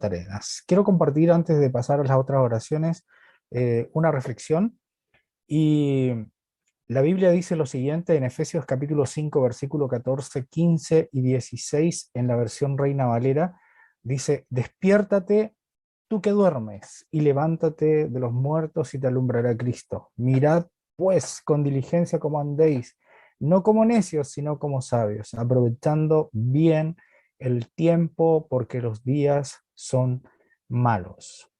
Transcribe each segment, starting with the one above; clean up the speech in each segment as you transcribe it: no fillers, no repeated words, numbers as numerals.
Arenas. Quiero compartir antes de pasar a las otras oraciones una reflexión y la Biblia dice lo siguiente en Efesios capítulo 5 versículo 14, 15 y 16 en la versión Reina Valera, dice: despiértate tú que duermes y levántate de los muertos y te alumbrará Cristo. Mirad pues con diligencia cómo andéis, no como necios, sino como sabios, aprovechando bien el tiempo porque los días son malos.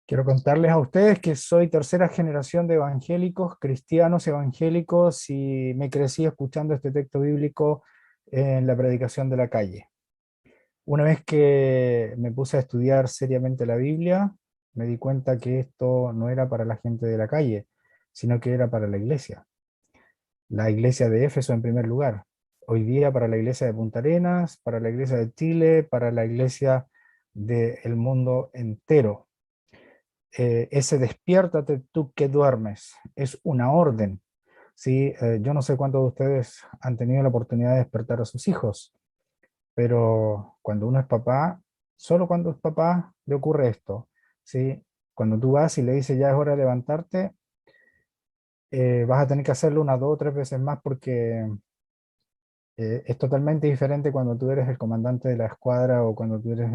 Quiero contarles a ustedes que soy tercera generación de evangélicos, cristianos evangélicos, y me crecí escuchando este texto bíblico en la predicación de la calle. Una vez que me puse a estudiar seriamente la Biblia, me di cuenta que esto no era para la gente de la calle, sino que era para la iglesia de Éfeso en primer lugar. Hoy día para la iglesia de Punta Arenas, para la iglesia de Chile, para la iglesia del mundo entero. Ese despiértate tú que duermes es una orden. ¿Sí? Yo no sé cuántos de ustedes han tenido la oportunidad de despertar a sus hijos, pero cuando uno es papá, solo cuando es papá le ocurre esto. ¿Sí? Cuando tú vas y le dices ya es hora de levantarte, vas a tener que hacerlo unas 2 o 3 veces más porque es totalmente diferente cuando tú eres el comandante de la escuadra o cuando tú eres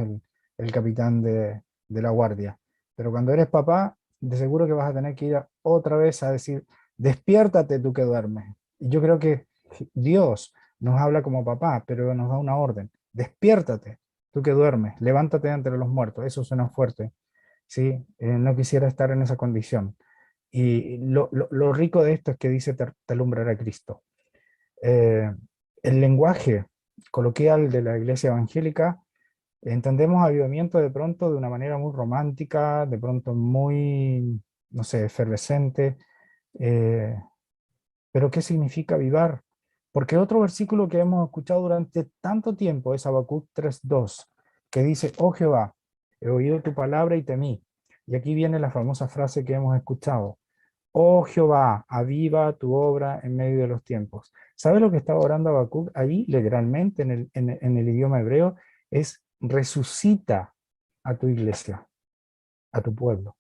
el capitán de la guardia. Pero cuando eres papá, de seguro que vas a tener que ir otra vez a decir, despiértate tú que duermes. Y yo creo que Dios nos habla como papá, pero nos da una orden. Despiértate tú que duermes, levántate de entre los muertos. Eso suena fuerte, ¿sí? No quisiera estar en esa condición. Y lo rico de esto es que dice, te alumbrará Cristo. Eh, el lenguaje coloquial de la iglesia evangélica, entendemos avivamiento de pronto de una manera muy romántica, de pronto muy, no sé, efervescente, eh, pero ¿qué significa avivar? Porque otro versículo que hemos escuchado durante tanto tiempo es Habacuc 3:2, que dice: oh Jehová, he oído tu palabra y temí. Y aquí viene la famosa frase que hemos escuchado: oh Jehová, aviva tu obra en medio de los tiempos. ¿Sabe lo que estaba orando Habacuc ahí, literalmente, en el idioma hebreo? Es: resucita a tu iglesia, a tu pueblo,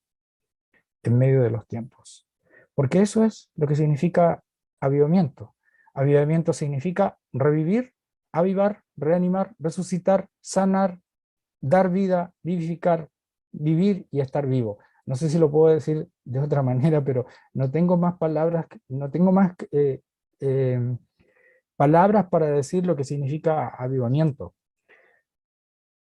en medio de los tiempos. Porque eso es lo que significa avivamiento. Avivamiento significa revivir, avivar, reanimar, resucitar, sanar, dar vida, vivificar, vivir y estar vivo. No sé si lo puedo decir de otra manera, pero no tengo más palabras, no tengo más eh, palabras para decir lo que significa avivamiento.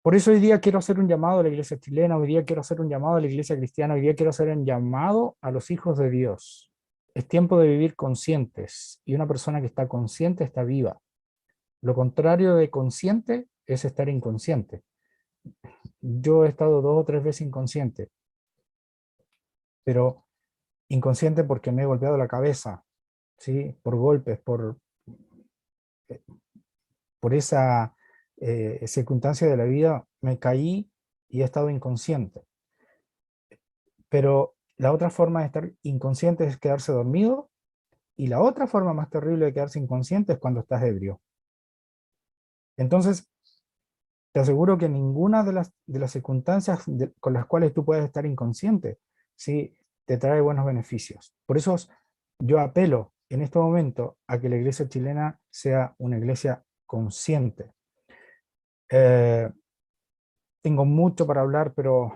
Por eso hoy día quiero hacer un llamado a la iglesia chilena, hoy día quiero hacer un llamado a la iglesia cristiana, hoy día quiero hacer un llamado a los hijos de Dios. Es tiempo de vivir conscientes, y una persona que está consciente está viva. Lo contrario de consciente es estar inconsciente. Yo he estado 2 o 3 veces inconsciente, pero inconsciente porque me he golpeado la cabeza, ¿sí? Por golpes, eh, por esa circunstancia de la vida, me caí y he estado inconsciente. Pero la otra forma de estar inconsciente es quedarse dormido, y la otra forma más terrible de quedarse inconsciente es cuando estás ebrio. Entonces, te aseguro que ninguna de las circunstancias con las cuales tú puedes estar inconsciente, ¿sí?, te trae buenos beneficios. Por eso yo apelo en este momento a que la iglesia chilena sea una iglesia consciente. Eh, tengo mucho para hablar, pero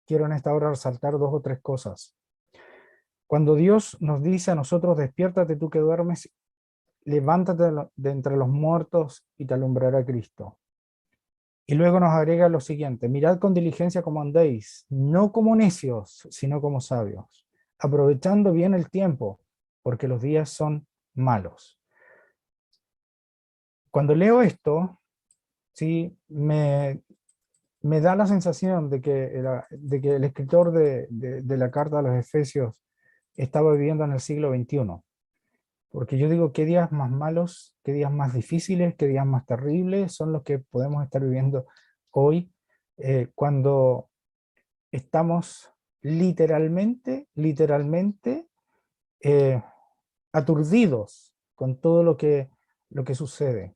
quiero en esta hora resaltar 2 o 3 cosas. Cuando Dios nos dice a nosotros, despiértate tú que duermes, levántate de entre los muertos y te alumbrará Cristo. Y luego nos agrega lo siguiente: mirad con diligencia cómo andéis, no como necios, sino como sabios, aprovechando bien el tiempo, porque los días son malos. Cuando leo esto, sí, me da la sensación de que el escritor de la carta a los Efesios estaba viviendo en el siglo XXI. Porque yo digo, qué días más malos, qué días más difíciles, qué días más terribles son los que podemos estar viviendo hoy, cuando estamos literalmente eh, aturdidos con todo lo que sucede.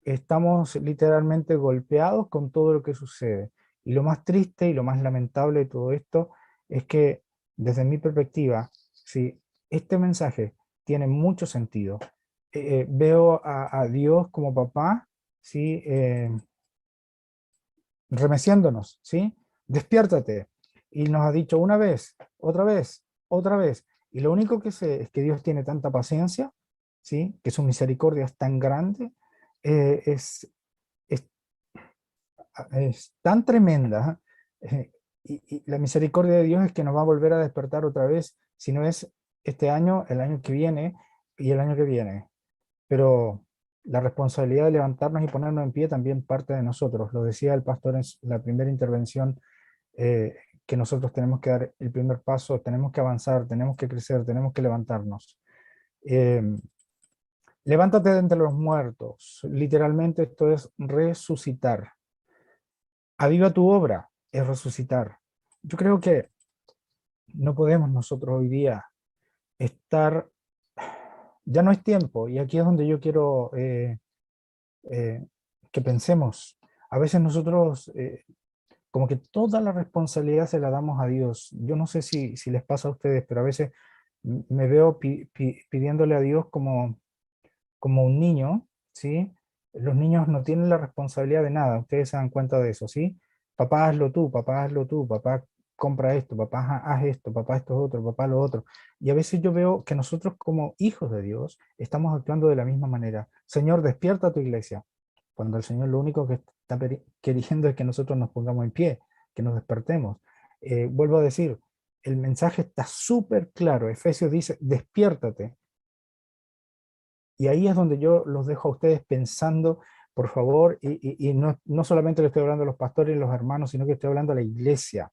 estamos literalmente golpeados con todo lo que sucede. Y lo más triste y lo más lamentable de todo esto es que, desde mi perspectiva, si este mensaje tiene mucho sentido, veo a Dios como papá, ¿sí? Remeciéndonos, ¿sí? Despiértate. Y nos ha dicho una vez, otra vez, otra vez. Y lo único que sé es que Dios tiene tanta paciencia, ¿sí? Que su misericordia es tan grande, eh, es, es, es tan tremenda, y la misericordia de Dios es que nos va a volver a despertar otra vez, si no es este año, el año que viene y el año que viene. Pero la responsabilidad de levantarnos y ponernos en pie también parte de nosotros. Lo decía el pastor en la primera intervención, eh, que nosotros tenemos que dar el primer paso, tenemos que avanzar, tenemos que crecer, tenemos que levantarnos. Eh, Levántate de entre los muertos. Literalmente esto es resucitar. Aviva tu obra, es resucitar. Yo creo que no podemos nosotros hoy día estar, ya no es tiempo, y aquí es donde yo quiero eh, que pensemos. A veces nosotros, como que toda la responsabilidad se la damos a Dios. Yo no sé si les pasa a ustedes, pero a veces me veo pidiéndole a Dios como un niño, ¿sí? Los niños no tienen la responsabilidad de nada, ustedes se dan cuenta de eso, ¿sí? Papá, hazlo tú, papá, hazlo tú, papá, compra esto, papá, haz esto, papá, esto es otro, papá, lo otro. Y a veces yo veo que nosotros como hijos de Dios estamos actuando de la misma manera. Señor, despierta tu iglesia, cuando el Señor lo único que está queriendo es que nosotros nos pongamos en pie, que nos despertemos. Vuelvo a decir, el mensaje está súper claro. Efesios dice, despiértate. Y ahí es donde yo los dejo a ustedes pensando, por favor, y no solamente le estoy hablando a los pastores y los hermanos, sino que estoy hablando a la iglesia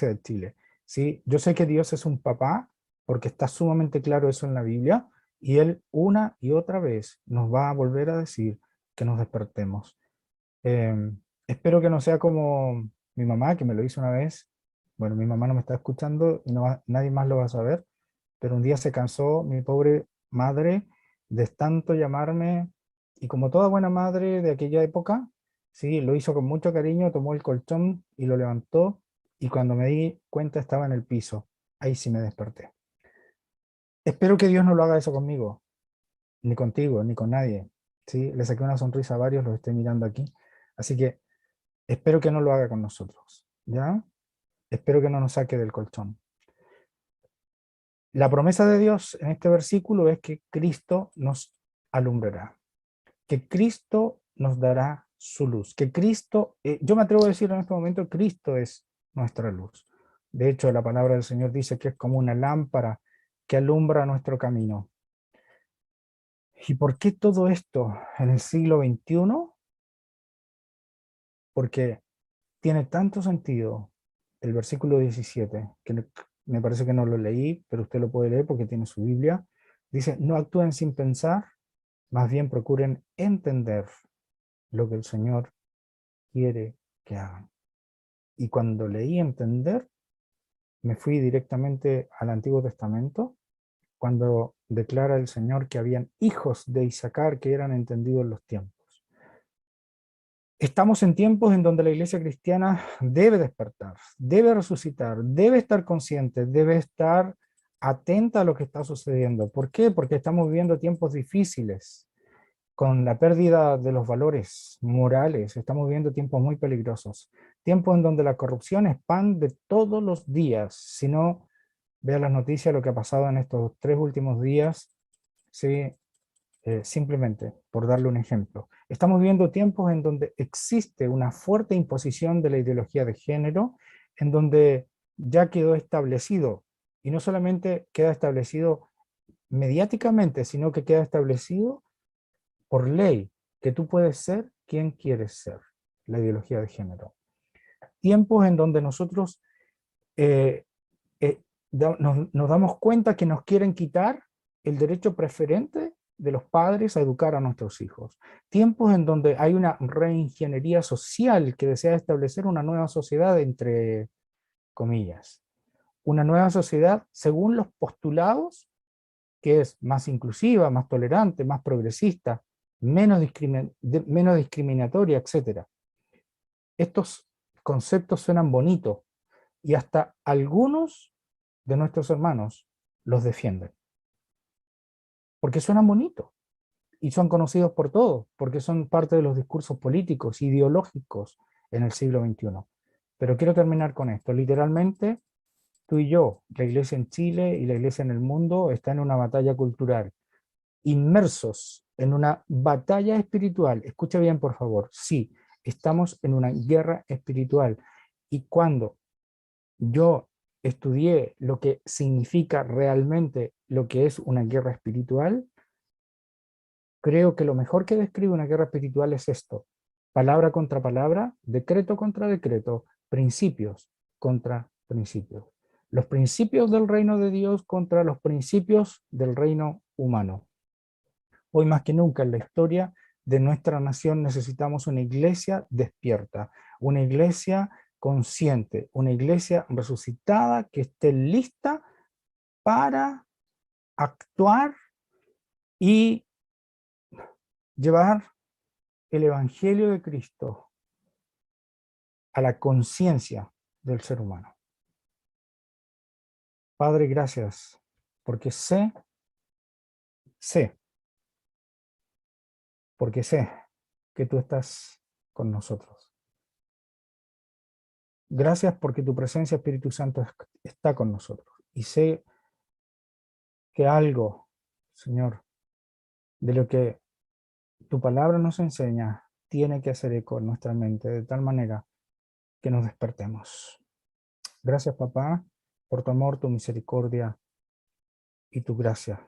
de Chile. ¿Sí? Yo sé que Dios es un papá, porque está sumamente claro eso en la Biblia, y Él una y otra vez nos va a volver a decir que nos despertemos. Espero que no sea como mi mamá, que me lo hizo una vez. Bueno, mi mamá no me está escuchando y nadie más lo va a saber, pero un día se cansó mi pobre madre de tanto llamarme, y como toda buena madre de aquella época, sí, lo hizo con mucho cariño, tomó el colchón y lo levantó, y cuando me di cuenta estaba en el piso. Ahí sí me desperté. Espero que Dios no lo haga eso conmigo, ni contigo, ni con nadie. ¿Sí? Le saqué una sonrisa a varios, los estoy mirando aquí. Así que espero que no lo haga con nosotros. ¿Ya? Espero que no nos saque del colchón. La promesa de Dios en este versículo es que Cristo nos alumbrará, que Cristo nos dará su luz, que Cristo, yo me atrevo a decir en este momento, Cristo es nuestra luz. De hecho, la palabra del Señor dice que es como una lámpara que alumbra nuestro camino. ¿Y por qué todo esto en el siglo XXI? Porque tiene tanto sentido el versículo 17, que me parece que no lo leí, pero usted lo puede leer porque tiene su Biblia. Dice, no actúen sin pensar, más bien procuren entender lo que el Señor quiere que hagan. Y cuando leí entender, me fui directamente al Antiguo Testamento, cuando declara el Señor que habían hijos de Isaacar que eran entendidos los tiempos. Estamos en tiempos en donde la iglesia cristiana debe despertar, debe resucitar, debe estar consciente, debe estar atenta a lo que está sucediendo. ¿Por qué? Porque estamos viviendo tiempos difíciles, con la pérdida de los valores morales. Estamos viviendo tiempos muy peligrosos, tiempos en donde la corrupción es pan de todos los días. Si no, vea las noticias, lo que ha pasado en estos 3 últimos días, ¿sí? Simplemente por darle un ejemplo. Estamos viviendo tiempos en donde existe una fuerte imposición de la ideología de género, en donde ya quedó establecido, y no solamente queda establecido mediáticamente, sino que queda establecido por ley, que tú puedes ser quien quieres ser, la ideología de género. Tiempos en donde nosotros eh, nos damos cuenta que nos quieren quitar el derecho preferente de los padres a educar a nuestros hijos. Tiempos en donde hay una reingeniería social que desea establecer una nueva sociedad, entre comillas. Una nueva sociedad según los postulados, que es más inclusiva, más tolerante, más progresista. menos discriminatoria, etc. Estos conceptos suenan bonitos y hasta algunos de nuestros hermanos los defienden, porque suenan bonitos y son conocidos por todos, porque son parte de los discursos políticos, ideológicos en el siglo XXI. Pero quiero terminar con esto. Literalmente, tú y yo, la iglesia en Chile y la iglesia en el mundo, está en una batalla cultural, inmersos en una batalla espiritual. Escucha bien, por favor. Sí, estamos en una guerra espiritual. Y cuando yo estudié lo que significa realmente lo que es una guerra espiritual, creo que lo mejor que describe una guerra espiritual es esto: palabra contra palabra, decreto contra decreto, principios contra principios. Los principios del reino de Dios contra los principios del reino humano. Hoy más que nunca en la historia de nuestra nación necesitamos una iglesia despierta, una iglesia consciente, una iglesia resucitada que esté lista para actuar y llevar el Evangelio de Cristo a la conciencia del ser humano. Padre, gracias, porque sé, porque sé que tú estás con nosotros. Gracias porque tu presencia, Espíritu Santo, está con nosotros. Y sé que algo, Señor, de lo que tu palabra nos enseña, tiene que hacer eco en nuestra mente, de tal manera que nos despertemos. Gracias, papá, por tu amor, tu misericordia y tu gracia.